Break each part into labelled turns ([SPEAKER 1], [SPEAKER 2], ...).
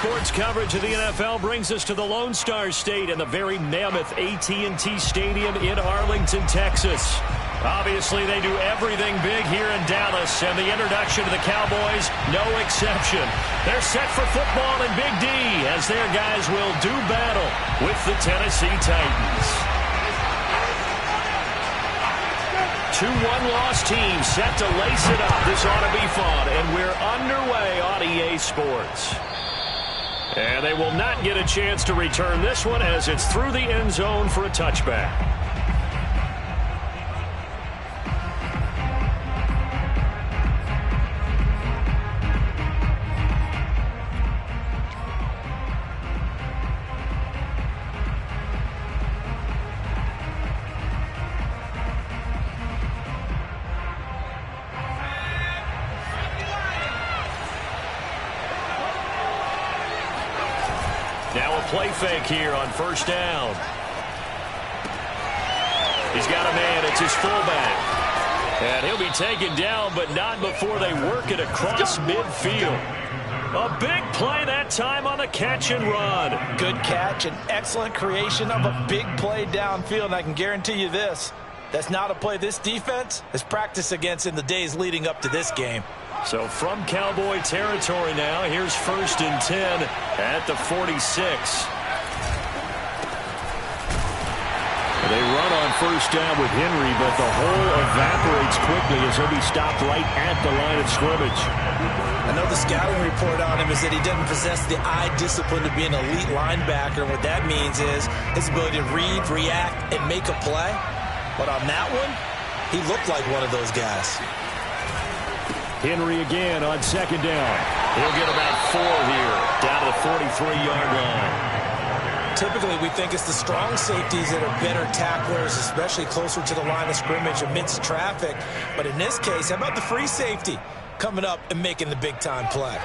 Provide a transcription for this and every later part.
[SPEAKER 1] Sports coverage of the NFL brings us to the Lone Star State and the very mammoth AT&T Stadium in Arlington, Texas. Obviously, they do everything big here in Dallas, and the introduction to the Cowboys, no exception. They're set for football in Big D as their guys will do battle with the Tennessee Titans. Two one-loss teams set to lace it up. This ought to be fun, and we're underway on EA Sports. And they will not get a chance to return this one as it's through the end zone for a touchback. Now a play fake here on first down. He's got a man. It's his fullback. And he'll be taken down, but not before they work it across midfield. A big play that time on the catch and run.
[SPEAKER 2] Good catch and excellent creation of a big play downfield. And I can guarantee you this, that's not a play this defense has practiced against in the days leading up to this game.
[SPEAKER 1] So from Cowboy territory now, here's 1st and 10 at the 46. They run on first down with Henry, but the hole evaporates quickly as he'll be stopped right at the line of scrimmage.
[SPEAKER 2] I know the scouting report on him is that he doesn't possess the eye discipline to be an elite linebacker. What that means is his ability to read, react, and make a play. But on that one, he looked like one of those guys.
[SPEAKER 1] Henry again on second down. He'll get about 4 here, down to the 43-yard line.
[SPEAKER 2] Typically, we think it's the strong safeties that are better tacklers, especially closer to the line of scrimmage amidst traffic. But in this case, how about the free safety coming up and making the big-time play?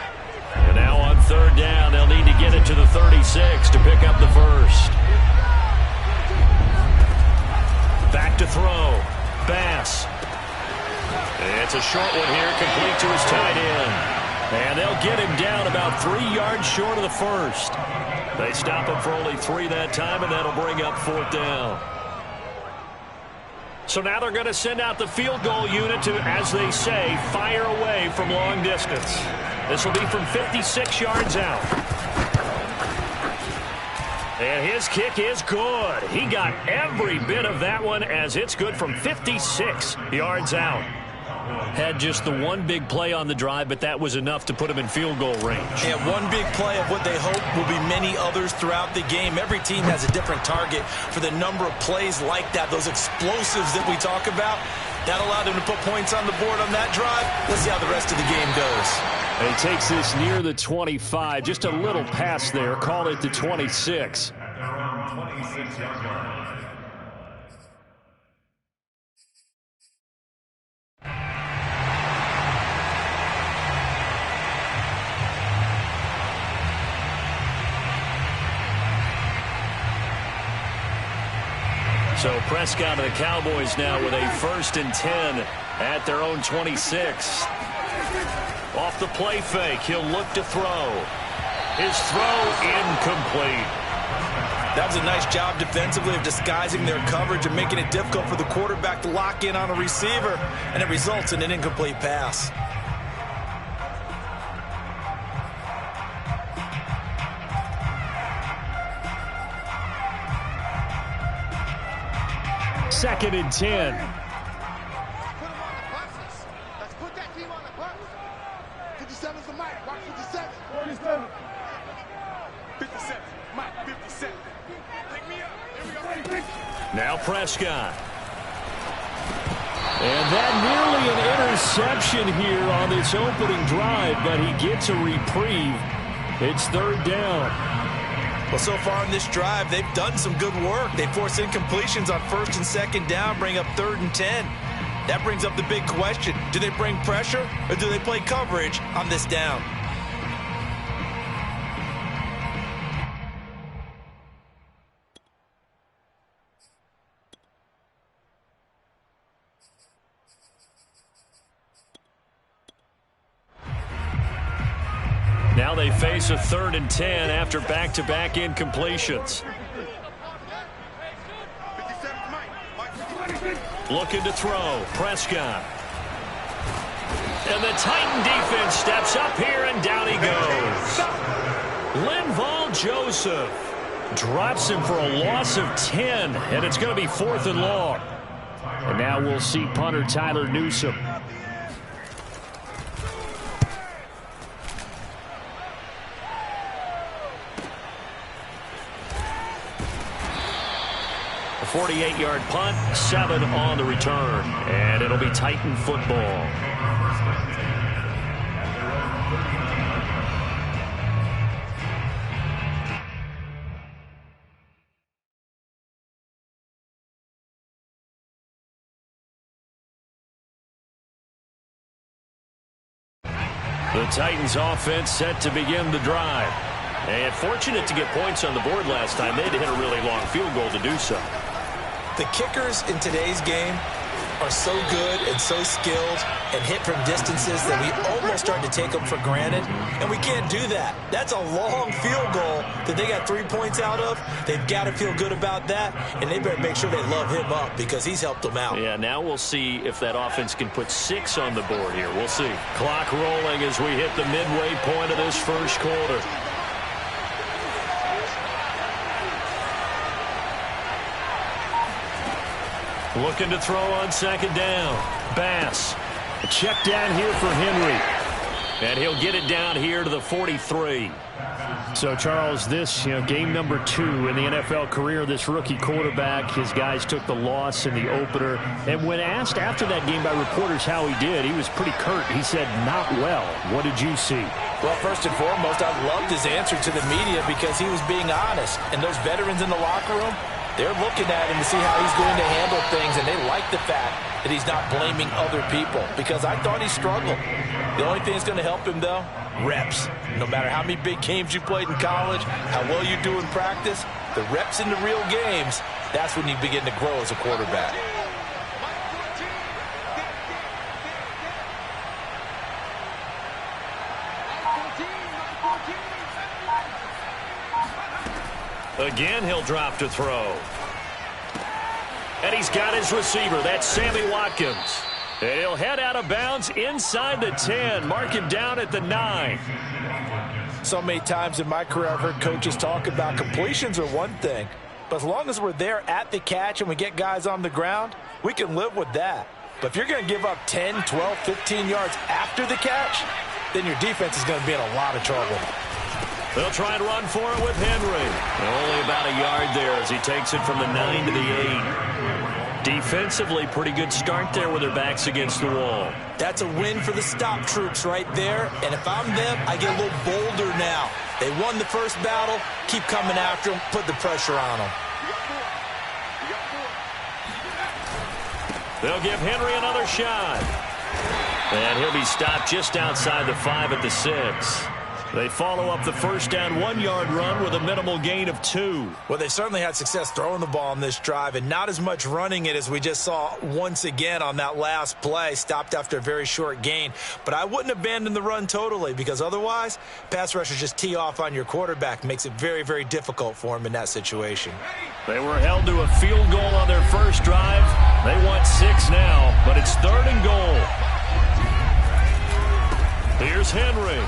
[SPEAKER 1] And now on third down, they'll need to get it to the 36 to pick up the first. Back to throw. Bass. It's a short one here, complete to his tight end. And they'll get him down about 3 yards short of the first. They stop him for only 3 that time, and that'll bring up 4th down. So now they're going to send out the field goal unit to, as they say, fire away from long distance. This will be from 56 yards out. And his kick is good. He got every bit of that one as it's good from 56 yards out. Had just the one big play on the drive, but that was enough to put him in field goal range.
[SPEAKER 2] Yeah, one big play of what they hope will be many others throughout the game. Every team has a different target for the number of plays like that, those explosives that we talk about. That allowed him to put points on the board on that drive. Let's see how the rest of the game goes.
[SPEAKER 1] And he takes this near the 25. Just a little pass there. Call it the 26. So Prescott and the Cowboys now with a 1st and 10 at their own 26. Off the play fake, he'll look to throw. His throw incomplete.
[SPEAKER 2] That was a nice job defensively of disguising their coverage and making it difficult for the quarterback to lock in on a receiver, and it results in an incomplete pass.
[SPEAKER 1] Second and 10.
[SPEAKER 3] Let's put that team on the bus. 57's the mic. Watch 57. 47. 57. Mike, 57. Pick me up. Here we go.
[SPEAKER 1] Now Prescott. And that nearly an interception here on this opening drive, but he gets a reprieve. It's 3rd down.
[SPEAKER 2] Well, so far in this drive, they've done some good work. They force incompletions on 1st and 2nd down, bring up 3rd and 10. That brings up the big question. Do they bring pressure or do they play coverage on this down?
[SPEAKER 1] Now they face a 3rd and 10 after back-to-back incompletions. Looking to throw. Prescott. And the Titan defense steps up here, and down he goes. Linval Joseph drops him for a loss of 10, and it's going to be 4th and long. And now we'll see punter Tyler Newsome. A 48-yard punt, 7 on the return, and it'll be Titan football. The Titans offense set to begin the drive. And fortunate to get points on the board last time. They had to hit a really long field goal to do so.
[SPEAKER 2] The kickers in today's game are so good and so skilled and hit from distances that we almost start to take them for granted, and we can't do that. That's a long field goal that they got 3 points out of. They've got to feel good about that, and they better make sure they love him up because he's helped them out.
[SPEAKER 1] Yeah, now we'll see if that offense can put 6 on the board here. We'll see. Clock rolling as we hit the midway point of this first quarter. Looking to throw on 2nd down. Bass. A check down here for Henry. And he'll get it down here to the 43. So, Charles, this, game number 2 in the NFL career, this rookie quarterback, his guys took the loss in the opener. And when asked after that game by reporters how he did, he was pretty curt. He said, not well. What did you see?
[SPEAKER 2] Well, first and foremost, I loved his answer to the media because he was being honest. And those veterans in the locker room, they're looking at him to see how he's going to handle things, and they like the fact that he's not blaming other people because I thought he struggled. The only thing that's going to help him, though, reps. No matter how many big games you played in college, how well you do in practice, the reps in the real games, that's when you begin to grow as a quarterback.
[SPEAKER 1] Again, he'll drop to throw. And he's got his receiver. That's Sammy Watkins. And he'll head out of bounds inside the 10. Mark him down at the 9.
[SPEAKER 2] So many times in my career I've heard coaches talk about completions are one thing. But as long as we're there at the catch and we get guys on the ground, we can live with that. But if you're going to give up 10, 12, 15 yards after the catch, then your defense is going to be in a lot of trouble.
[SPEAKER 1] They'll try and run for it with Henry. Only about a yard there as he takes it from the 9 to the 8. Defensively, pretty good start there with their backs against the wall.
[SPEAKER 2] That's a win for the stop troops right there. And if I'm them, I get a little bolder now. They won the first battle. Keep coming after them. Put the pressure on them.
[SPEAKER 1] They'll give Henry another shot. And he'll be stopped just outside the 5 at the 6. They follow up the first down 1-yard run with a minimal gain of 2.
[SPEAKER 2] Well, they certainly had success throwing the ball on this drive and not as much running it as we just saw once again on that last play. Stopped after a very short gain. But I wouldn't abandon the run totally because otherwise, pass rushers just tee off on your quarterback. Makes it very, very difficult for him in that situation.
[SPEAKER 1] They were held to a field goal on their first drive. They want 6 now, but it's 3rd and goal. Here's Henry.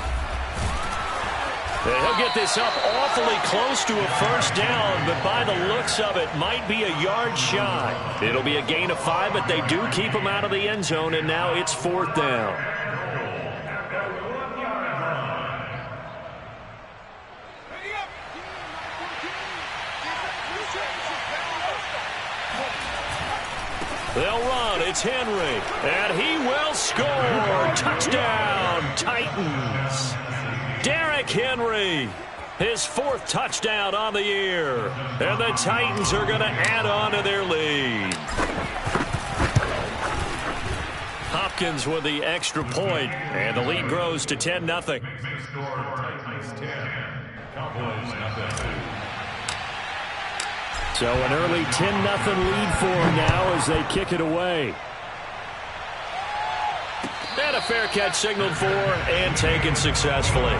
[SPEAKER 1] He'll get this up awfully close to a first down, but by the looks of it, might be a yard shy. It'll be a gain of 5, but they do keep him out of the end zone, and now it's 4th down. They'll run. It's Henry, and he will score. Touchdown, Titans. Derrick Henry, his 4th touchdown on the year. And the Titans are going to add on to their lead. Hopkins with the extra point, and the lead grows to 10-0. So an early 10-0 lead for them now as they kick it away. And a fair catch signaled for and taken successfully.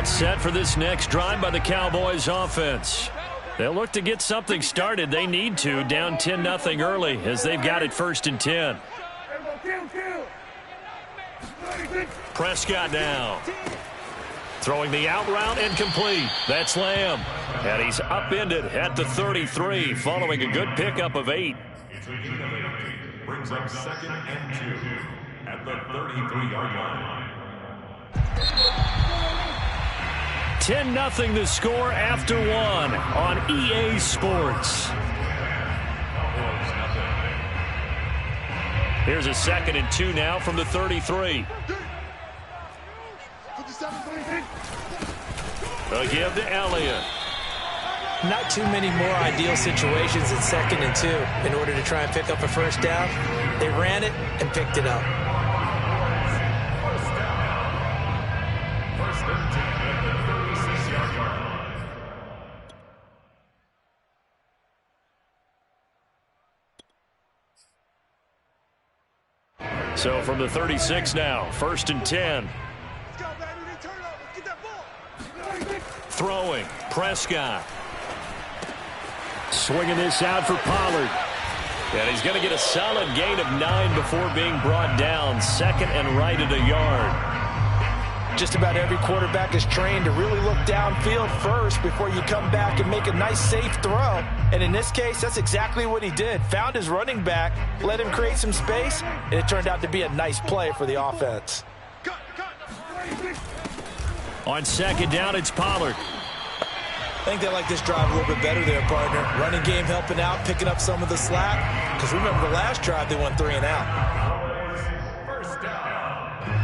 [SPEAKER 1] gets set for this next drive by the Cowboys offense. They'll look to get something started. They need to, down 10-0 early as they've got it 1st and 10. Prescott now. Throwing the out route and complete. That's Lamb. And he's upended at the 33 following a good pickup of 8.
[SPEAKER 4] Brings up 2nd and 2 at the 33-yard line.
[SPEAKER 1] 10-0 the score after 1 on EA Sports. Here's a 2nd and 2 now from the 33. A give to Elliott.
[SPEAKER 2] Not too many more ideal situations in 2nd and 2 in order to try and pick up a first down. They ran it and picked it up.
[SPEAKER 4] First and 10 at the 36-yard line.
[SPEAKER 1] So from the 36 now, 1st and 10. Throwing, Prescott. Swinging this out for Pollard. And he's going to get a solid gain of 9 before being brought down. 2nd and right at a yard.
[SPEAKER 2] Just about every quarterback is trained to really look downfield first before you come back and make a nice, safe throw. And in this case, that's exactly what he did. Found his running back, let him create some space, and it turned out to be a nice play for the offense.
[SPEAKER 1] On 2nd down, it's Pollard.
[SPEAKER 2] I think they like this drive a little bit better there, partner. Running game helping out, picking up some of the slack. Because remember the last drive, they went 3 and out.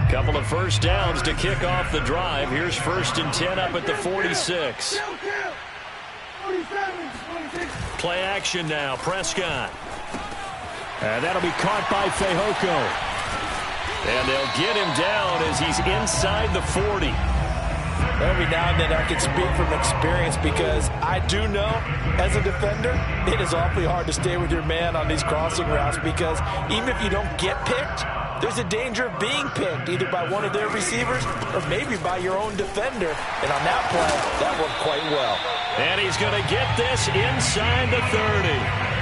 [SPEAKER 1] Couple of first downs to kick off the drive. Here's 1st and 10 up at the 46. Play action now, Prescott. And that'll be caught by Fehoko. And they'll get him down as he's inside the 40.
[SPEAKER 2] Every now and then I can speak from experience because I do know, as a defender, it is awfully hard to stay with your man on these crossing routes because even if you don't get picked, there's a danger of being picked either by one of their receivers or maybe by your own defender. And on that play, that worked quite well.
[SPEAKER 1] And he's going to get this inside the 30.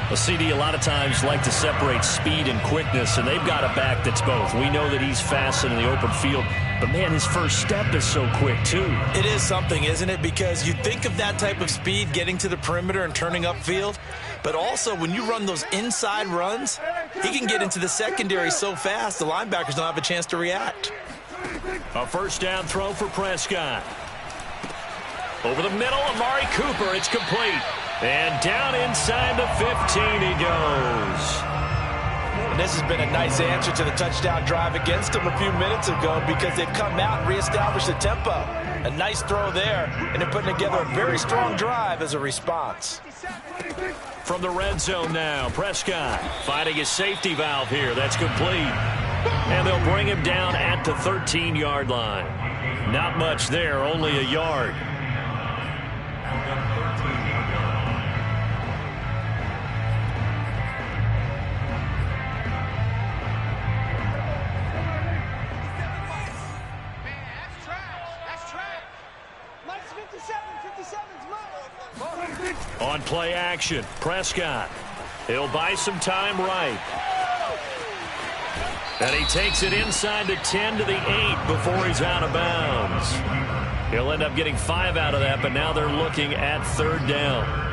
[SPEAKER 1] Well, CD, a lot of times like to separate speed and quickness, and they've got a back that's both. We know that he's fast in the open field, but, man, his first step is so quick, too.
[SPEAKER 2] It is something, isn't it? Because you think of that type of speed getting to the perimeter and turning upfield, but also when you run those inside runs, he can get into the secondary so fast the linebackers don't have a chance to react.
[SPEAKER 1] A first down throw for Prescott. Over the middle, Amari Cooper. It's complete. And down inside the 15 he goes.
[SPEAKER 2] And this has been a nice answer to the touchdown drive against them a few minutes ago because they've come out and reestablished the tempo. A nice throw there, and they're putting together a very strong drive as a response.
[SPEAKER 1] From the red zone now, Prescott finding his safety valve here. That's complete. And they'll bring him down at the 13-yard line. Not much there, only a yard. On play action, Prescott. He'll buy some time right. And he takes it inside the 10 to the 8 before he's out of bounds. He'll end up getting 5 out of that, but now they're looking at 3rd down.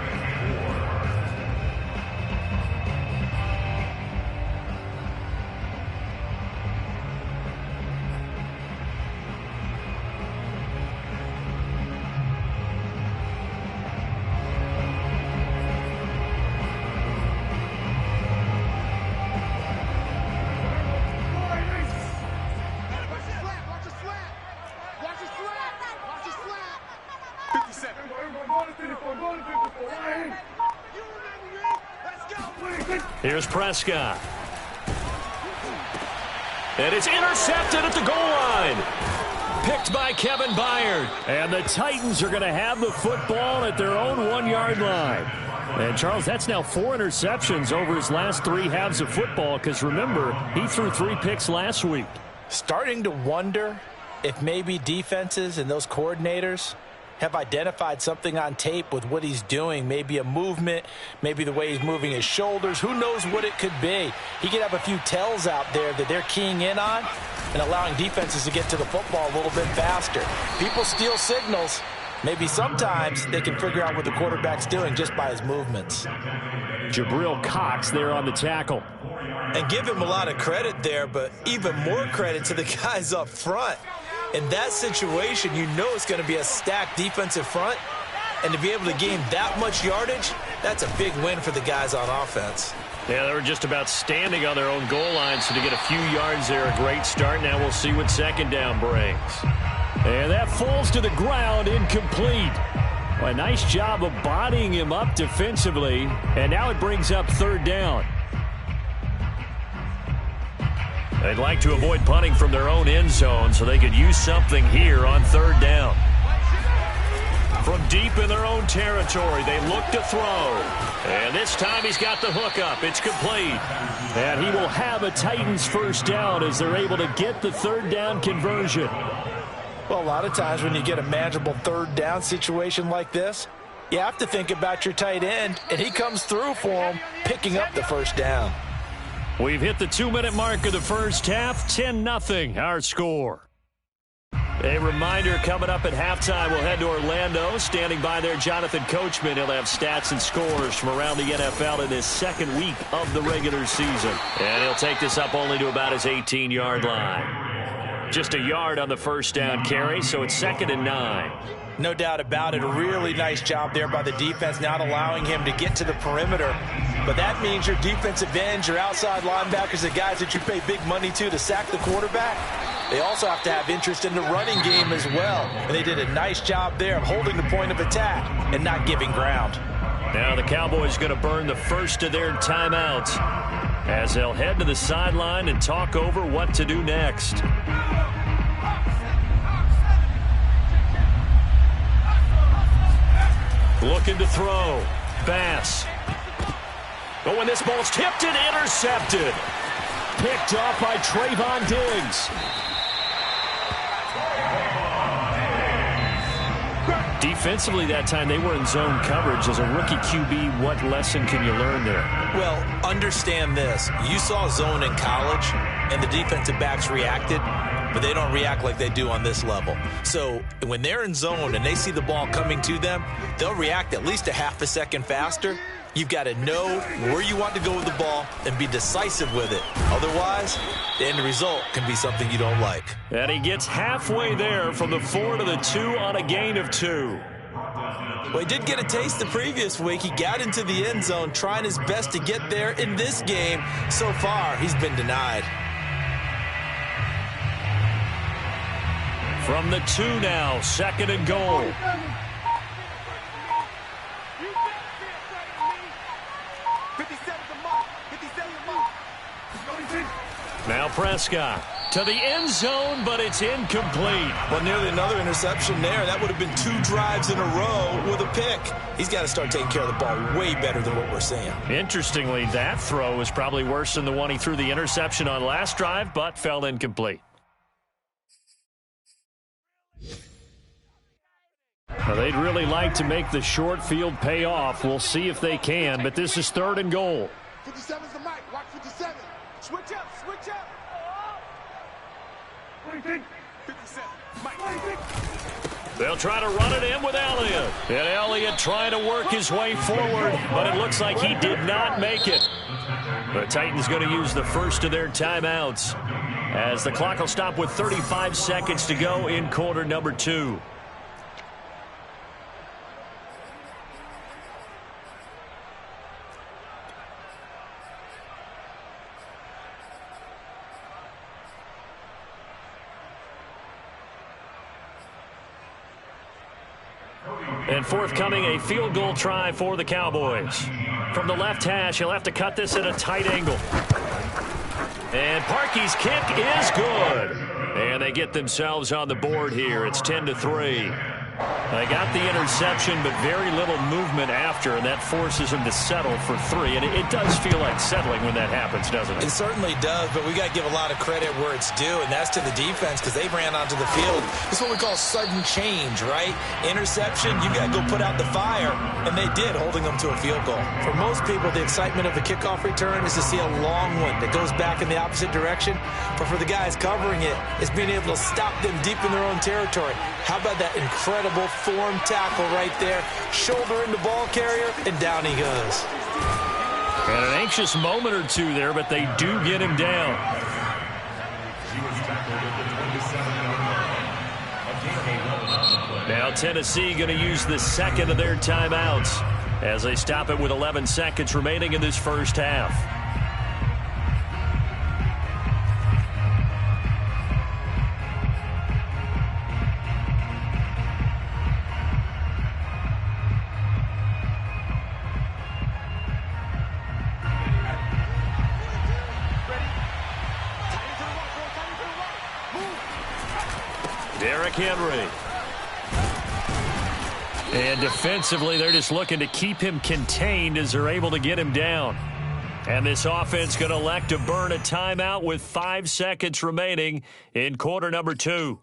[SPEAKER 1] Here's Prescott. And it's intercepted at the goal line. Picked by Kevin Byard. And the Titans are going to have the football at their own 1-yard line. And, Charles, that's now 4 interceptions over his last 3 halves of football because, remember, he threw 3 picks last week.
[SPEAKER 2] Starting to wonder if maybe defenses and those coordinators have identified something on tape with what he's doing, maybe a movement, maybe the way he's moving his shoulders, who knows what it could be. He could have a few tells out there that they're keying in on and allowing defenses to get to the football a little bit faster. People steal signals. Maybe sometimes they can figure out what the quarterback's doing just by his movements.
[SPEAKER 1] Jabril Cox there on the tackle.
[SPEAKER 2] And give him a lot of credit there, but even more credit to the guys up front. In that situation, you know it's going to be a stacked defensive front, and to be able to gain that much yardage, that's a big win for the guys on offense.
[SPEAKER 1] Yeah, they were just about standing on their own goal line, so to get a few yards there, a great start. Now we'll see what second down brings. And that falls to the ground, incomplete. Well, a nice job of bodying him up defensively, and now it brings up third down. They'd like to avoid punting from their own end zone so they could use something here on third down. From deep in their own territory, they look to throw. And this time he's got the hook up. It's complete. And he will have a Titans first down as they're able to get the third down conversion.
[SPEAKER 2] Well, a lot of times when you get a manageable third down situation like this, you have to think about your tight end, and he comes through for him, picking up the first down.
[SPEAKER 1] We've hit the 2-minute mark of the first half. 10-0 our score. A reminder coming up at halftime, we'll head to Orlando. Standing by there, Jonathan Coachman. He'll have stats and scores from around the NFL in his second week of the regular season. And he'll take this up only to about his 18-yard line. Just a yard on the first down carry, so it's 2nd and 9.
[SPEAKER 2] No doubt about it. A really nice job there by the defense, not allowing him to get to the perimeter. But that means your defensive ends, your outside linebackers, the guys that you pay big money to sack the quarterback, they also have to have interest in the running game as well. And they did a nice job there of holding the point of attack and not giving ground.
[SPEAKER 1] Now the Cowboys going to burn the first of their timeouts as they'll head to the sideline and talk over what to do next. Looking to throw. Bass. But when this ball's tipped and intercepted. Picked off by Trayvon Diggs. Defensively that time, they were in zone coverage. As a rookie QB, what lesson can you learn there?
[SPEAKER 2] Well, understand this. You saw zone in college, and the defensive backs reacted, but they don't react like they do on this level. So when they're in zone and they see the ball coming to them, they'll react at least a half a second faster. You've got to know where you want to go with the ball and be decisive with it. Otherwise, the end result can be something you don't like.
[SPEAKER 1] And he gets halfway there from the 4 to the 2 on a gain of 2.
[SPEAKER 2] Well, he did get a taste the previous week. He got into the end zone trying his best to get there in this game. So far, he's been denied.
[SPEAKER 1] From the 2 now, 2nd and goal. Now Prescott to the end zone, but it's incomplete.
[SPEAKER 2] Well, nearly another interception there. That would have been 2 drives in a row with a pick. He's got to start taking care of the ball way better than what we're seeing.
[SPEAKER 1] Interestingly, that throw was probably worse than the one he threw the interception on last drive, but fell incomplete. Well, they'd really like to make the short field pay off. We'll see if they can, but this is 3rd and goal.
[SPEAKER 3] 57's the mic. Watch 57. Switch up. Switch up. 57. Mike.
[SPEAKER 1] They'll try to run it in with Elliott. And Elliott trying to work his way forward, but it looks like he did not make it. The Titans going to use the first of their timeouts as the clock will stop with 35 seconds to go in quarter number 2. And forthcoming, a field goal try for the Cowboys. From the left hash, he'll have to cut this at a tight angle. And Parkey's kick is good. And they get themselves on the board here. It's 10-3. They got the interception, but very little movement after, and that forces him to settle for 3. And it does feel like settling when that happens, doesn't it?
[SPEAKER 2] It certainly does, but we got to give a lot of credit where it's due, and that's to the defense because they ran onto the field. This is what we call sudden change, right? Interception, you got to go put out the fire, and they did, holding them to a field goal. For most people, the excitement of the kickoff return is to see a long one that goes back in the opposite direction, but for the guys covering it, it's being able to stop them deep in their own territory. How about that incredible form tackle right there? Shoulder into ball carrier, and down he goes.
[SPEAKER 1] And an anxious moment or two there, but they do get him down. Now Tennessee going to use the second of their timeouts as they stop it with 11 seconds remaining in this first half. Henry. And defensively, they're just looking to keep him contained as they're able to get him down. And this offense going to elect to burn a timeout with 5 seconds remaining in quarter number 2.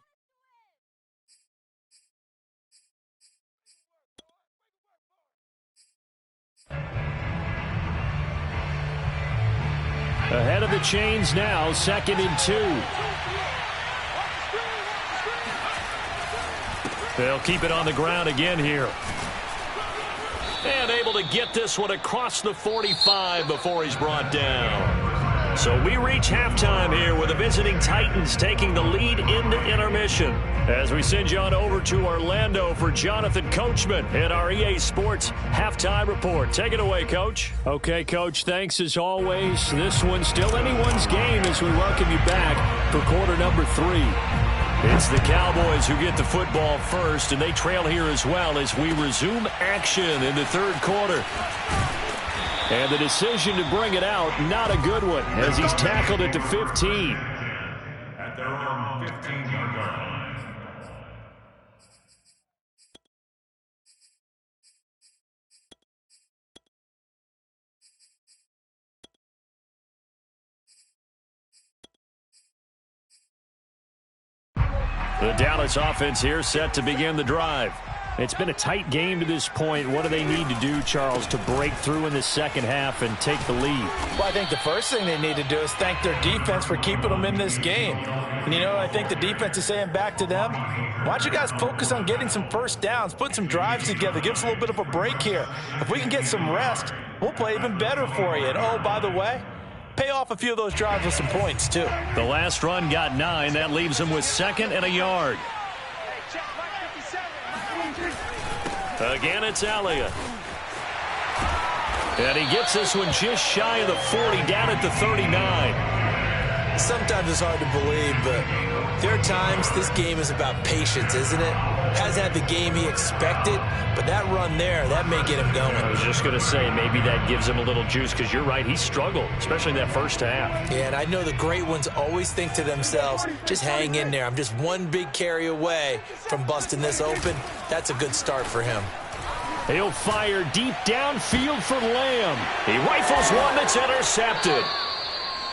[SPEAKER 1] Ahead of the chains now, 2nd and 2. They'll keep it on the ground again here. And able to get this one across the 45 before he's brought down. So we reach halftime here with the visiting Titans taking the lead into intermission. As we send you on over to Orlando for Jonathan Coachman in our EA Sports Halftime Report. Take it away, Coach. Okay, Coach, thanks as always. This one's still anyone's game as we welcome you back for quarter number 3. It's the Cowboys who get the football first, and they trail here as well as we resume action in the third quarter. And the decision to bring it out, not a good one, as he's tackled it to 15.
[SPEAKER 4] At their own 15-yard line.
[SPEAKER 1] The Dallas offense here set to begin the drive. It's been a tight game to this point. What do they need to do, Charles, to break through in the second half and take the lead?
[SPEAKER 2] Well, I think the first thing they need to do is thank their defense for keeping them in this game. And you know, I think the defense is saying back to them, why don't you guys focus on getting some first downs, put some drives together, give us a little bit of a break here. If we can get some rest, we'll play even better for you. And oh, by the way, pay off a few of those drives with some points, too.
[SPEAKER 1] The last run got 9. That leaves him with 2nd and a yard. Again, it's Elliott. And he gets this one just shy of the 40, down at the 39.
[SPEAKER 2] Sometimes it's hard to believe, but there are times this game is about patience, isn't it? Hasn't had the game he expected, but that run there, that may get him going.
[SPEAKER 1] I was just going to say, maybe that gives him a little juice, because you're right, he struggled, especially in that first half.
[SPEAKER 2] Yeah, and I know the great ones always think to themselves, just hang in there. I'm just one big carry away from busting this open. That's a good start for him.
[SPEAKER 1] He'll fire deep downfield for Lamb. He rifles one that's intercepted.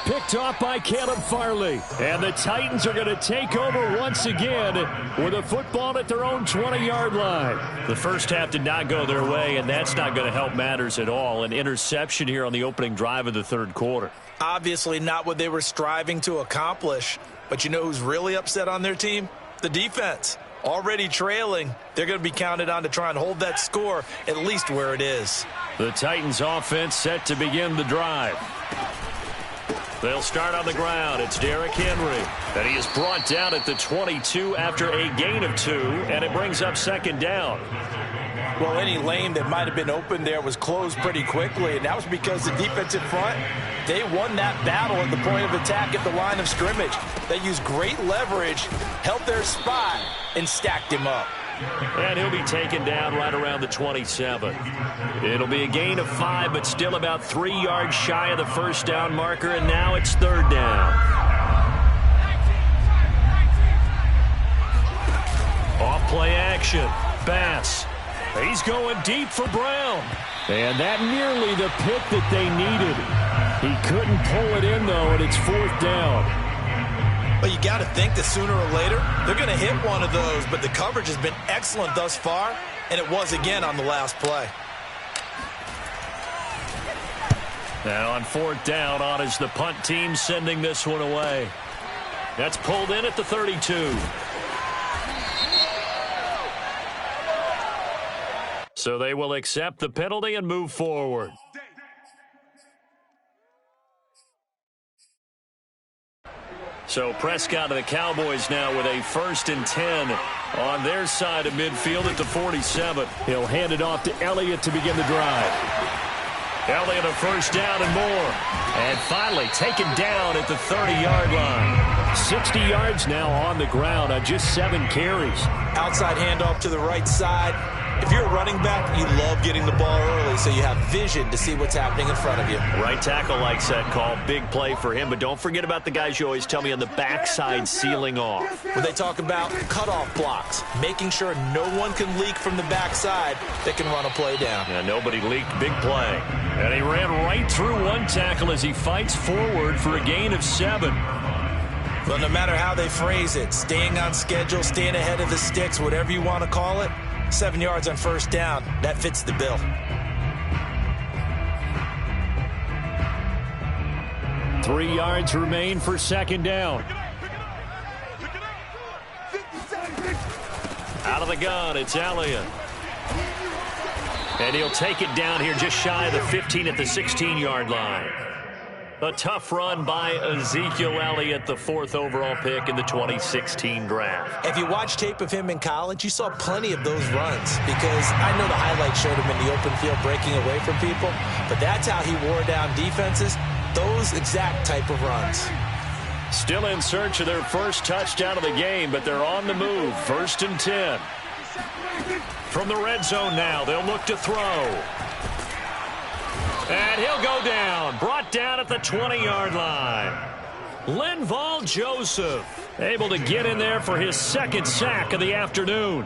[SPEAKER 1] Picked off by Caleb Farley. And the Titans are going to take over once again with a football at their own 20-yard line. The first half did not go their way, and that's not going to help matters at all. An interception here on the opening drive of the third quarter.
[SPEAKER 2] Obviously not what they were striving to accomplish. But you know who's really upset on their team? The defense. Already trailing, they're going to be counted on to try and hold that score at least where it is.
[SPEAKER 1] The Titans offense set to begin the drive. They'll start on the ground. It's Derrick Henry. And he is brought down at the 22 after a gain of 2, and it brings up 2nd down.
[SPEAKER 2] Well, any lane that might have been open there was closed pretty quickly, and that was because the defensive front, they won that battle at the point of attack at the line of scrimmage. They used great leverage, held their spot, and stacked him up.
[SPEAKER 1] And he'll be taken down right around the 27. It'll be a gain of 5, but still about 3 yards shy of the first down marker, and now it's 3rd down. Off play action. Bass. He's going deep for Brown. And that nearly the pick that they needed. He couldn't pull it in, though, and it's 4th down.
[SPEAKER 2] Well, you got to think that sooner or later they're going to hit one of those, but the coverage has been excellent thus far, and it was again on the last play.
[SPEAKER 1] Now on 4th down, on is the punt team sending this one away. That's pulled in at the 32. So they will accept the penalty and move forward. So Prescott of the Cowboys now with a 1st and 10 on their side of midfield at the 47. He'll hand it off to Elliott to begin the drive. Elliott a 1st down and more. And finally taken down at the 30-yard line. 60 yards now on the ground on just 7 carries.
[SPEAKER 2] Outside handoff to the right side. If you're a running back, you love getting the ball early so you have vision to see what's happening in front of you.
[SPEAKER 1] Right tackle likes that call. Big play for him, but don't forget about the guys you always tell me on the backside sealing off.
[SPEAKER 2] When they talk about cutoff blocks, making sure no one can leak from the backside that can run a play down.
[SPEAKER 1] Yeah, nobody leaked. Big play. And he ran right through one tackle as he fights forward for a gain of 7.
[SPEAKER 2] Well, no matter how they phrase it, staying on schedule, staying ahead of the sticks, whatever you want to call it, 7 yards on 1st down, that fits the bill.
[SPEAKER 1] 3 yards remain for 2nd down. Out of the gun, it's Elliott. And he'll take it down here just shy of the 15 at the 16-yard line. A tough run by Ezekiel Elliott, the 4th overall pick in the 2016 draft.
[SPEAKER 2] If you watch tape of him in college, you saw plenty of those runs because I know the highlights showed him in the open field breaking away from people, but that's how he wore down defenses, those exact type of runs.
[SPEAKER 1] Still in search of their first touchdown of the game, but they're on the move. 1st and 10. From the red zone now, they'll look to throw. And he'll go down, brought down at the 20-yard line. Linval Joseph able to get in there for his 2nd sack of the afternoon.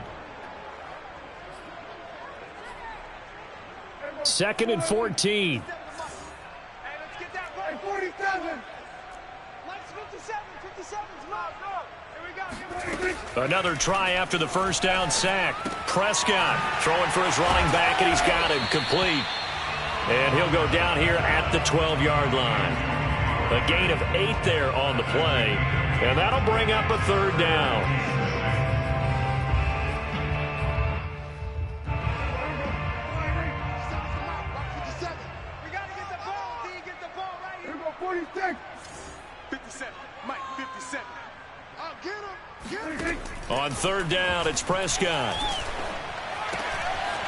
[SPEAKER 1] 2nd and 14.
[SPEAKER 3] Hey, let's get that right. 47. Let's 57. 57's not good. Here we go.
[SPEAKER 1] Another try after the 1st down sack. Prescott throwing for his running back, and he's got him complete. And he'll go down here at the 12-yard line. A gain of 8 there on the play. And that'll bring up a 3rd down.
[SPEAKER 3] We got to get the ball, D. Get the ball right here. Here we go, 46. 57. Mike, 57. I'll get him.
[SPEAKER 1] On 3rd down, it's Prescott.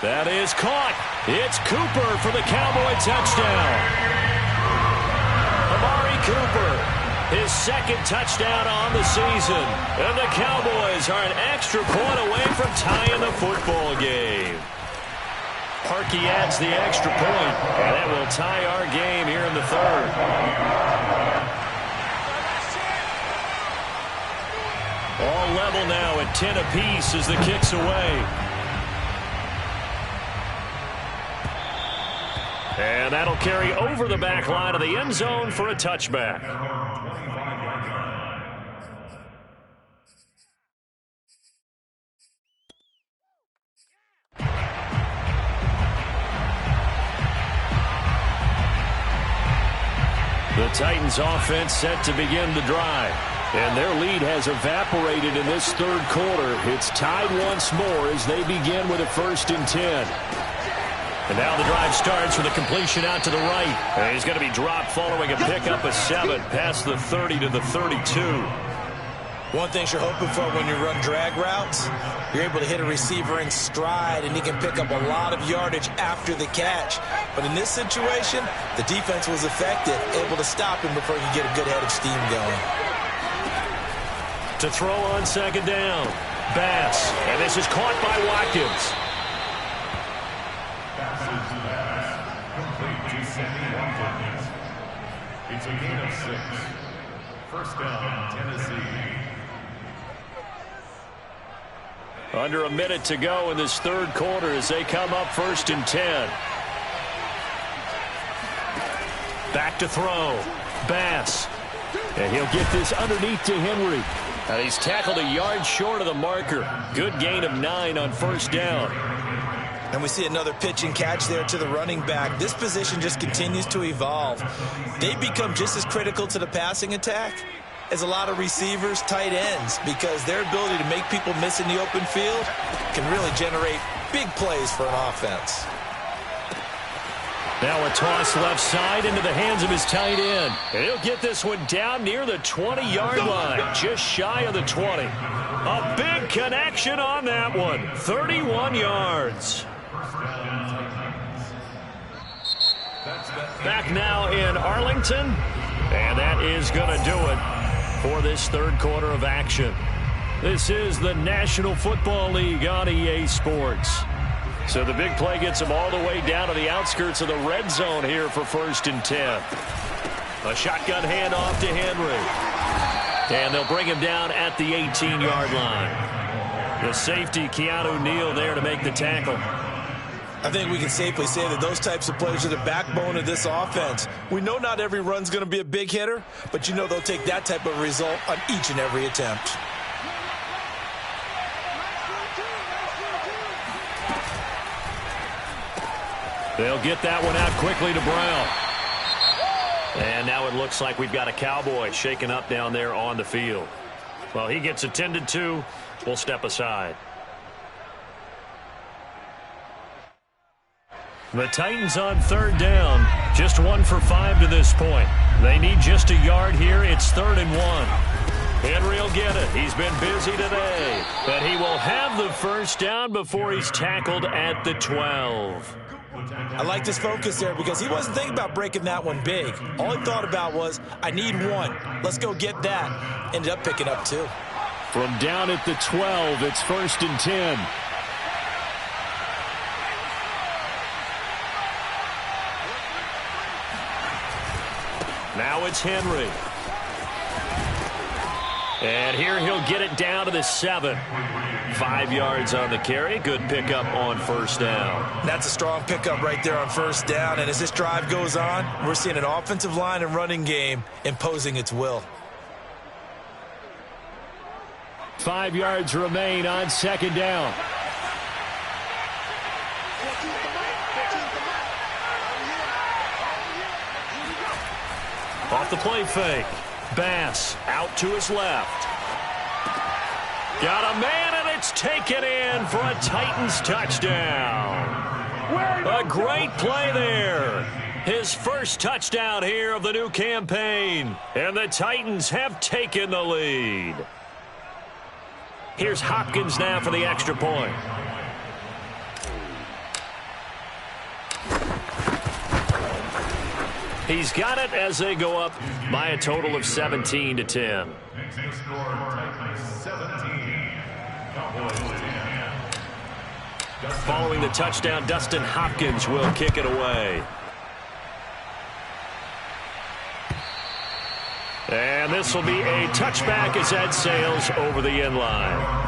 [SPEAKER 1] That is caught. It's Cooper for the Cowboy touchdown. Amari Cooper, his 2nd touchdown on the season. And the Cowboys are an extra point away from tying the football game. Parkey adds the extra point, and that will tie our game here in the 3rd. All level now at 10 apiece as the kick's away. And that'll carry over the back line of the end zone for a touchback. The Titans offense set to begin the drive. And their lead has evaporated in this 3rd quarter. It's tied once more as they begin with a 1st and 10. And now the drive starts with a completion out to the right. And he's going to be dropped following a pickup of 7 past the 30 to the 32.
[SPEAKER 2] One thing you're hoping for when you run drag routes, you're able to hit a receiver in stride, and he can pick up a lot of yardage after the catch. But in this situation, the defense was effective, able to stop him before he could get a good head of steam going.
[SPEAKER 1] To throw on 2nd down, Bass. And this is caught by Watkins.
[SPEAKER 4] It's a gain of 6. 1st down, Tennessee.
[SPEAKER 1] Under a minute to go in this third quarter as they come up 1st and 10. Back to throw. Bass. And he'll get this underneath to Henry. And he's tackled a yard short of the marker. Good gain of 9 on 1st down.
[SPEAKER 2] And we see another pitch and catch there to the running back. This position just continues to evolve. They become just as critical to the passing attack as a lot of receivers, tight ends, because their ability to make people miss in the open field can really generate big plays for an offense.
[SPEAKER 1] Now a toss left side into the hands of his tight end. And he'll get this one down near the 20-yard line, just shy of the 20. A big connection on that one, 31 yards. Back now in Arlington, and that is going to do it for this third quarter of action. This is the National Football League on EA Sports. So the big play gets them all the way down to the outskirts of the red zone here for 1st and 10. A shotgun handoff to Henry. And they'll bring him down at the 18-yard line. The safety, Keanu Neal, there to make the tackle.
[SPEAKER 2] I think we can safely say that those types of plays are the backbone of this offense. We know not every run's going to be a big hitter, but you know they'll take that type of result on each and every attempt.
[SPEAKER 1] They'll get that one out quickly to Brown. And now it looks like we've got a Cowboy shaken up down there on the field. Well, he gets attended to. We'll step aside. The Titans on 3rd down. Just 1 for 5 to this point. They need just a yard here. It's 3rd and 1. Henry will get it. He's been busy today. But he will have the first down before he's tackled at the 12.
[SPEAKER 2] I like this focus there because he wasn't thinking about breaking that one big. All he thought about was, I need one. Let's go get that. Ended up picking up 2.
[SPEAKER 1] From down at the 12, it's 1st and 10. Now it's Henry. And here he'll get it down to the 7. 5 yards on the carry. Good pickup on 1st down.
[SPEAKER 2] That's a strong pickup right there on 1st down. And as this drive goes on, we're seeing an offensive line and running game imposing its will.
[SPEAKER 1] 5 yards remain on 2nd down. Off the play fake. Bass out to his left. Got a man, and it's taken in for a Titans touchdown. A great play there. His first touchdown here of the new campaign. And the Titans have taken the lead. Here's Hopkins now for the extra point. He's got it as they go up by a total of 17-10. Following the touchdown, Dustin Hopkins will kick it away. And this will be a touchback as that sails over the end line.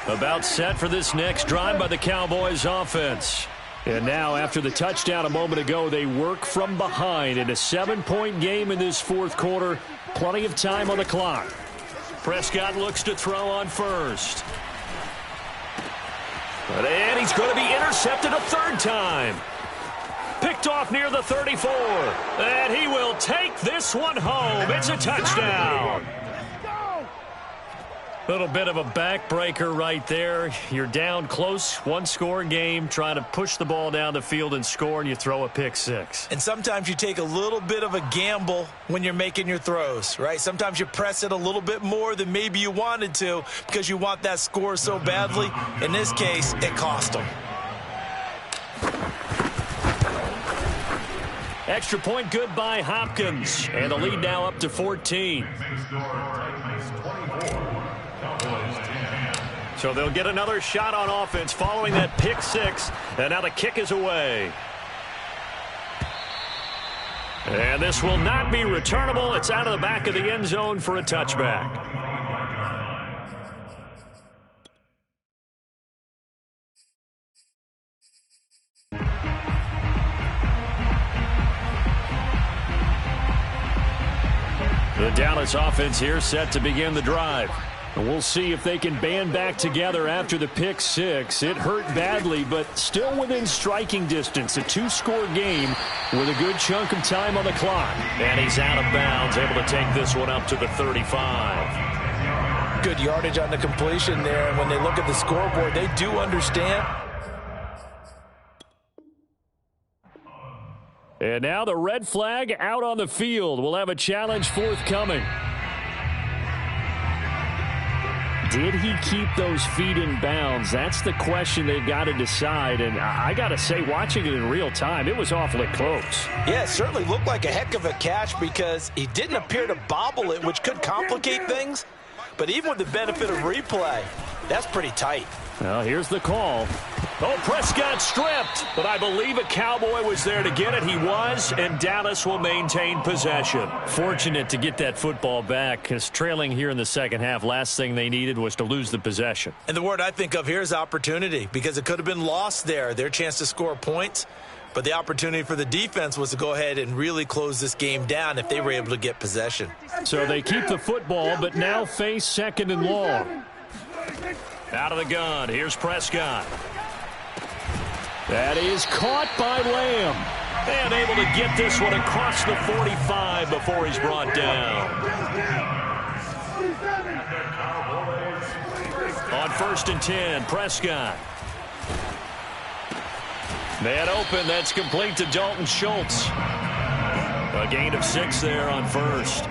[SPEAKER 1] About set for this next drive by the Cowboys offense. And now, after the touchdown a moment ago, they work from behind in a 7-point game in this fourth quarter. Plenty of time on the clock. Prescott looks to throw on first. And he's going to be intercepted a third time. Picked off near the 34. And he will take this one home. It's a touchdown. Little bit of a backbreaker right there. You're down close, one-score game, trying to push the ball down the field and score, and you throw a pick six.
[SPEAKER 2] And sometimes you take a little bit of a gamble when you're making your throws, right? Sometimes you press it a little bit more than maybe you wanted to because you want that score so badly. In this case, it cost them.
[SPEAKER 1] Extra point good by Hopkins. And the lead now up to 14. So they'll get another shot on offense following that pick six. And now the kick is away. And this will not be returnable. It's out of the back of the end zone for a touchback. The Dallas offense here set to begin the drive. And we'll see if they can band back together after the pick six. It hurt badly, but still within striking distance. A two-score game with a good chunk of time on the clock. And he's out of bounds, able to take this one up to the 35.
[SPEAKER 2] Good yardage on the completion there. And when they look at the scoreboard, they do understand.
[SPEAKER 1] And now the red flag out on the field. We'll have a challenge forthcoming. Did he keep those feet in bounds? That's the question they've got to decide. And I got to say, watching it in real time, it was awfully close.
[SPEAKER 2] Yeah, it certainly looked like a heck of a catch because he didn't appear to bobble it, which could complicate things. But even with the benefit of replay, that's pretty tight.
[SPEAKER 1] Well, here's the call. Oh, Prescott stripped, but I believe a Cowboy was there to get it. He was, and Dallas will maintain possession. Fortunate to get that football back, because trailing here in the second half, last thing they needed was to lose the possession.
[SPEAKER 2] And the word I think of here is opportunity, because it could have been lost there, their chance to score points. But the opportunity for the defense was to go ahead and really close this game down if they were able to get possession.
[SPEAKER 1] So they keep the football, but now face second and long. Out of the gun, here's Prescott. That is caught by Lamb. And able to get this one across the 45 before he's brought down. On 1st and 10, Prescott. Man open, that's complete to Dalton Schultz. A gain of 6 there on first.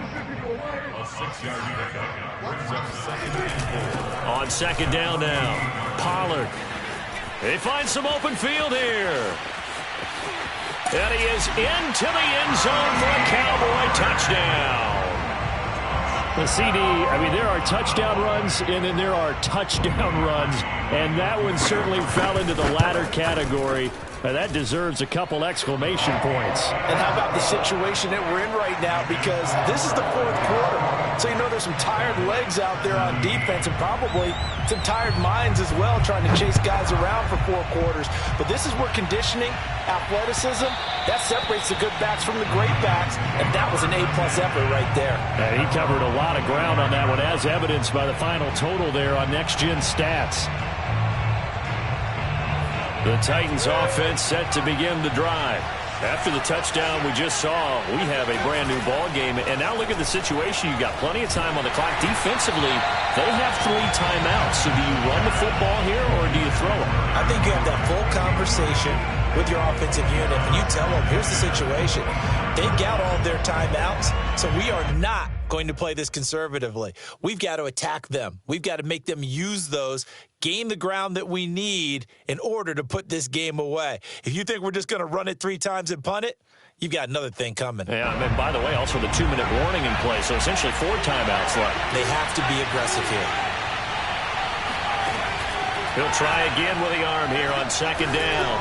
[SPEAKER 1] On second down now, Pollard. They find some open field here. And he is into the end zone for a Cowboy touchdown. The CD, I mean, there are touchdown runs, and then there are touchdown runs, and that one certainly fell into the latter category. That deserves a couple exclamation points.
[SPEAKER 2] And how about the situation that we're in right now, because this is the fourth quarter. So you know there's some tired legs out there on defense and probably some tired minds as well trying to chase guys around for 4 quarters. But this is where conditioning, athleticism, that separates the good backs from the great backs, and that was an A-plus effort right there.
[SPEAKER 1] He covered a lot of ground on that one, as evidenced by the final total there on Next Gen Stats. The Titans offense set to begin the drive. After the touchdown we just saw, we have a brand new ball game. And now look at the situation. You've got plenty of time on the clock. Defensively, they have 3 timeouts. So do you run the football here or do you throw it?
[SPEAKER 2] I think you have that full conversation with your offensive unit, and you tell them, here's the situation. They got all their timeouts, so we are not going to play this conservatively. We've got to attack them. We've got to make them use those, gain the ground that we need in order to put this game away. If you think we're just going to run it 3 times and punt it, you've got another thing coming.
[SPEAKER 1] Yeah, and by the way, also the 2-minute warning in play, so essentially 4 timeouts left.
[SPEAKER 2] They have to be aggressive here.
[SPEAKER 1] He'll try again with the arm here on second down.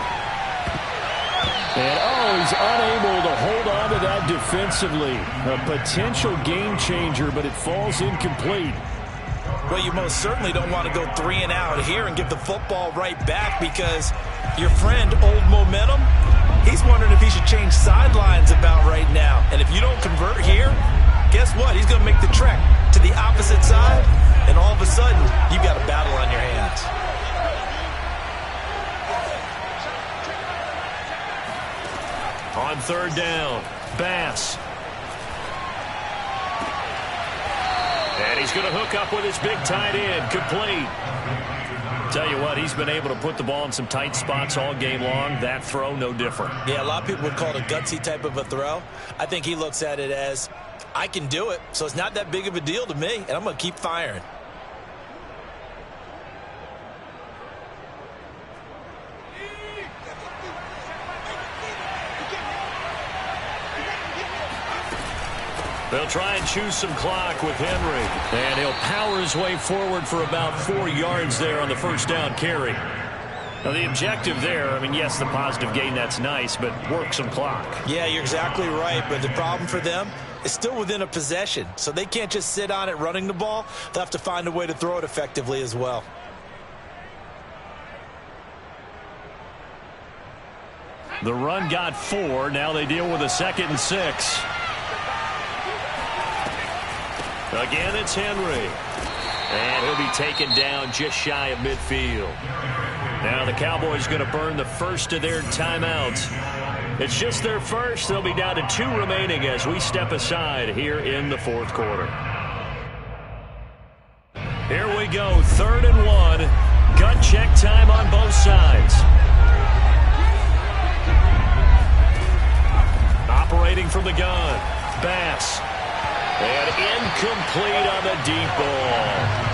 [SPEAKER 1] And, he's unable to hold on to that defensively. A potential game changer, but it falls incomplete.
[SPEAKER 2] Well, you most certainly don't want to go 3 and out here and get the football right back, because your friend, Old Momentum, he's wondering if he should change sidelines about right now. And if you don't convert here, guess what? He's going to make the trek to the opposite side, and all of a sudden, you've got a battle on your hands.
[SPEAKER 1] On 3rd down, Bass. And he's going to hook up with his big tight end, complete. Tell you what, he's been able to put the ball in some tight spots all game long. That throw, no different.
[SPEAKER 2] Yeah, a lot of people would call it a gutsy type of a throw. I think he looks at it as, I can do it, so it's not that big of a deal to me, and I'm going to keep firing.
[SPEAKER 1] They'll try and choose some clock with Henry. And he'll power his way forward for about 4 yards there on the first down carry. Now, the objective there, I mean, yes, the positive gain, that's nice, but work some clock.
[SPEAKER 2] Yeah, you're exactly right, but the problem for them is still within a possession, so they can't just sit on it running the ball. They'll have to find a way to throw it effectively as well.
[SPEAKER 1] The run got 4. Now they deal with a 2nd and 6. Again, it's Henry. And he'll be taken down just shy of midfield. Now the Cowboys going to burn the first of their timeouts. It's just their first. They'll be down to 2 remaining as we step aside here in the 4th quarter. Here we go, 3rd and 1. Gut check time on both sides. Operating from the gun, Bass. And incomplete on the deep ball.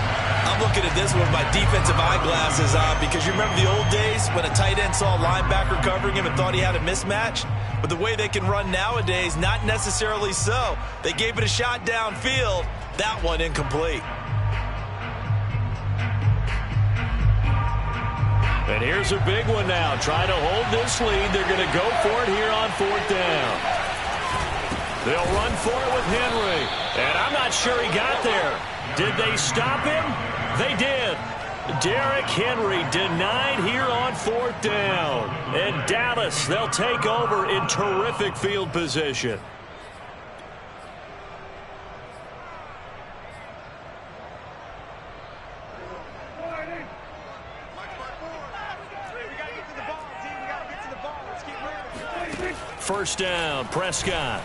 [SPEAKER 2] I'm looking at this with my defensive eyeglasses on because you remember the old days when a tight end saw a linebacker covering him and thought he had a mismatch? But the way they can run nowadays, not necessarily so. They gave it a shot downfield. That one incomplete.
[SPEAKER 1] And here's a big one now. Trying to hold this lead. They're going to go for it here on 4th down. They'll run for it with Henry. And I'm not sure he got there. Did they stop him? They did. Derrick Henry denied here on 4th down. And Dallas, they'll take over in terrific field position. First down, Prescott.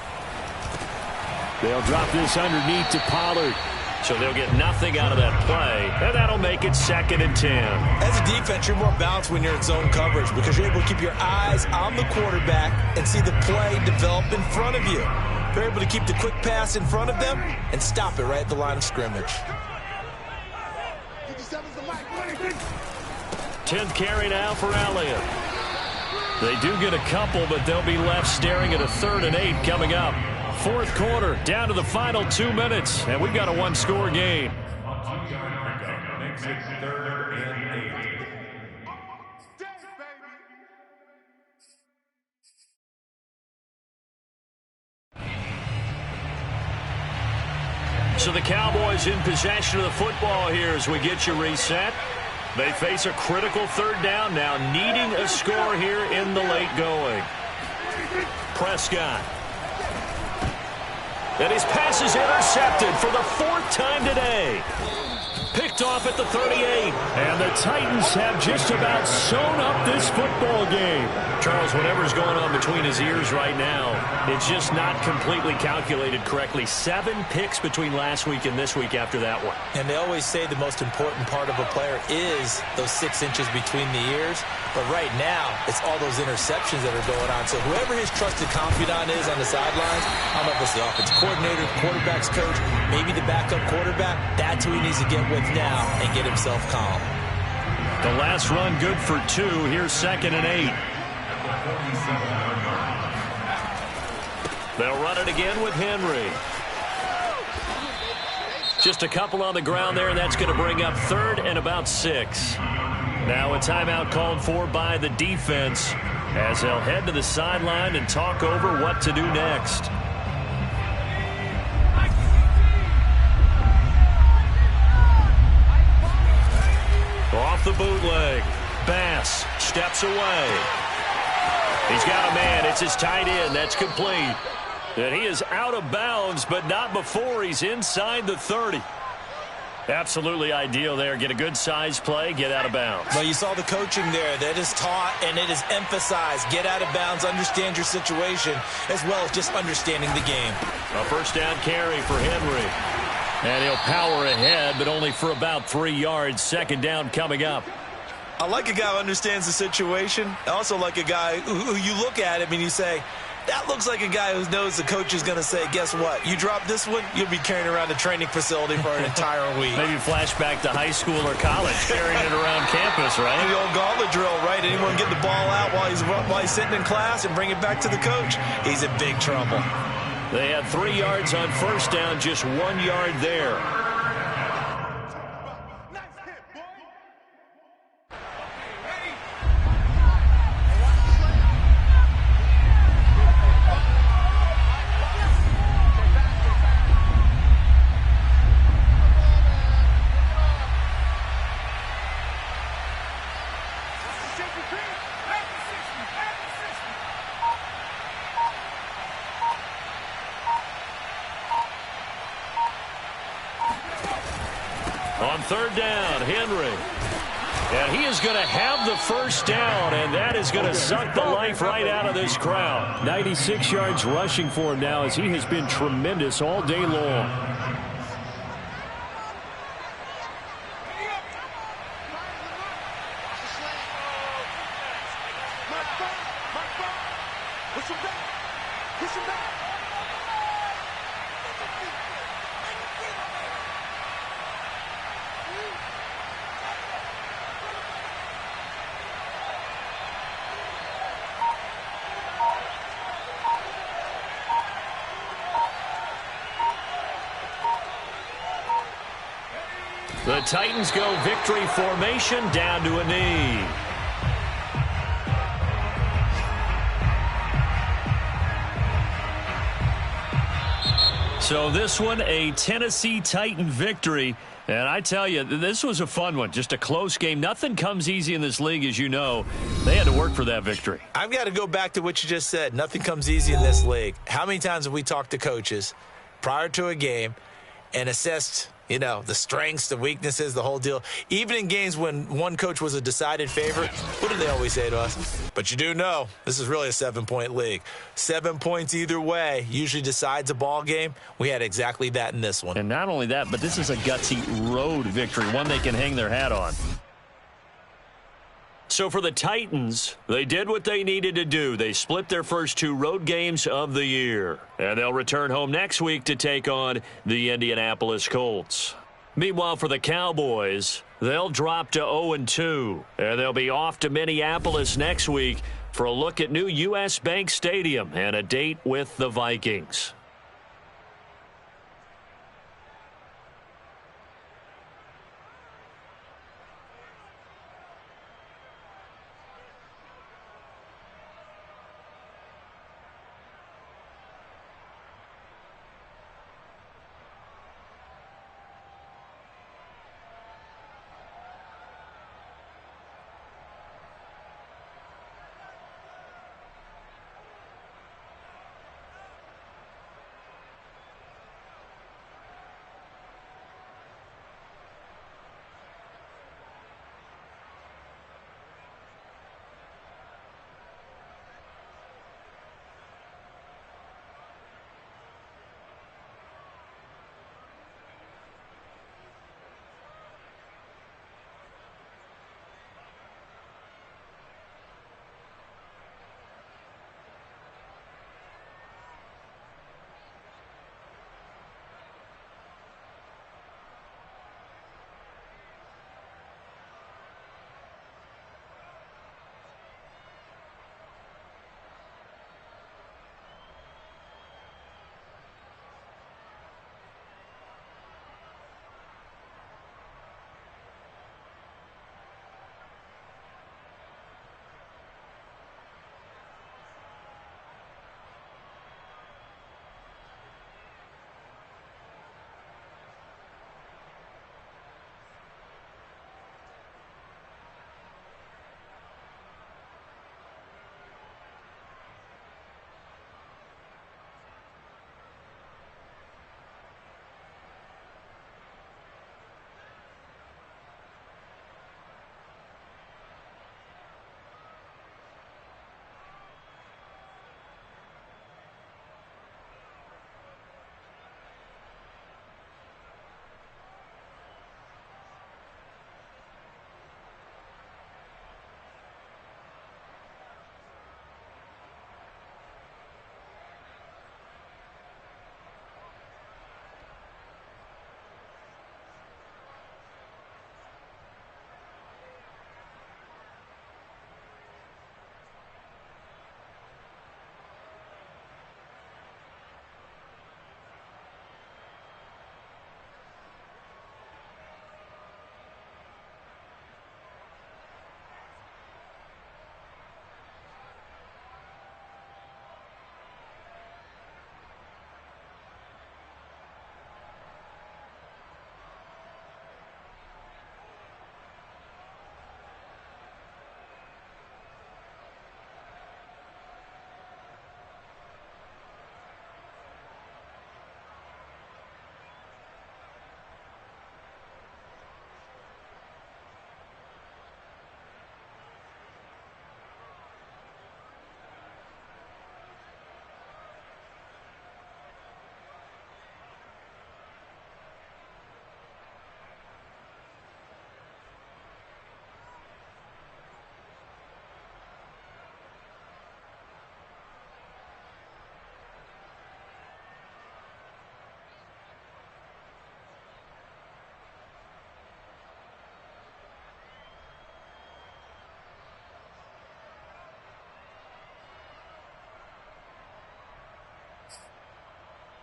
[SPEAKER 1] They'll drop this underneath to Pollard. So they'll get nothing out of that play, and that'll make it 2nd and 10.
[SPEAKER 2] As a defense, you're more balanced when you're in zone coverage because you're able to keep your eyes on the quarterback and see the play develop in front of you. You're able to keep the quick pass in front of them and stop it right at the line of scrimmage.
[SPEAKER 1] 10th carry now for Elliott. They do get a couple, but they'll be left staring at a 3rd and 8 coming up. 4th quarter, down to the final 2 minutes, and we've got a 1-score game.
[SPEAKER 4] Makes it 3rd and 8.
[SPEAKER 1] So the Cowboys in possession of the football here as we get you reset. They face a critical 3rd down now, needing a score here in the late going. Prescott. And his pass is intercepted for the 4th time today. Picked off at the 38. And the Titans have just about sewn up this football game. Charles, whatever's going on between his ears right now, it's just not completely calculated correctly. 7 picks between last week and this week after that one.
[SPEAKER 2] And they always say the most important part of a player is those 6 inches between the ears. But right now, it's all those interceptions that are going on. So whoever his trusted confidant is on the sidelines, I don't know if it's the offensive coordinator, quarterback's coach, maybe the backup quarterback, that's who he needs to get with now and get himself calm.
[SPEAKER 1] The last run good for 2. Here's 2nd and 8. They'll run it again with Henry. Just a couple on the ground there, and that's going to bring up 3rd and about 6. Now a timeout called for by the defense as they'll head to the sideline and talk over what to do next. Off the bootleg. Bass steps away. He's got a man. It's his tight end. That's complete. And he is out of bounds, but not before he's inside the 30. Absolutely ideal there. Get a good size play, get out of bounds.
[SPEAKER 2] Well, you saw the coaching there. That is taught and it is emphasized. Get out of bounds, understand your situation, as well as just understanding the game.
[SPEAKER 1] A first down carry for Henry. And he'll power ahead, but only for about 3 yards. 2nd down coming up.
[SPEAKER 2] I like a guy who understands the situation. I also like a guy who you look at him and you say, that looks like a guy who knows the coach is going to say, guess what? You drop this one, you'll be carrying around the training facility for an entire week.
[SPEAKER 1] Maybe flashback to high school or college, carrying it around campus, right?
[SPEAKER 2] The old gauntlet drill, right? Anyone get the ball out while he's sitting in class and bring it back to the coach? He's in big trouble.
[SPEAKER 1] They had 3 yards on first down, just 1 yard there. On third down, Henry. And he is going to have the first down, and that is going to suck the life right out of this crowd. 96 yards rushing for him now as he has been tremendous all day long. The Titans go victory formation down to a knee. So this one, a Tennessee Titan victory. And I tell you, this was a fun one. Just a close game. Nothing comes easy in this league, as you know. They had to work for that victory.
[SPEAKER 2] I've got to go back to what you just said. Nothing comes easy in this league. How many times have we talked to coaches prior to a game and assessed, you know, the strengths, the weaknesses, the whole deal? Even in games when one coach was a decided favorite, what do they always say to us? But you do know this is really a 7-point league. 7 points either way usually decides a ball game. We had exactly that in this one.
[SPEAKER 1] And not only that, but this is a gutsy road victory, one they can hang their hat on. So for the Titans, they did what they needed to do. They split their first 2 road games of the year. And they'll return home next week to take on the Indianapolis Colts. Meanwhile, for the Cowboys, they'll drop to 0-2. And they'll be off to Minneapolis next week for a look at new U.S. Bank Stadium and a date with the Vikings.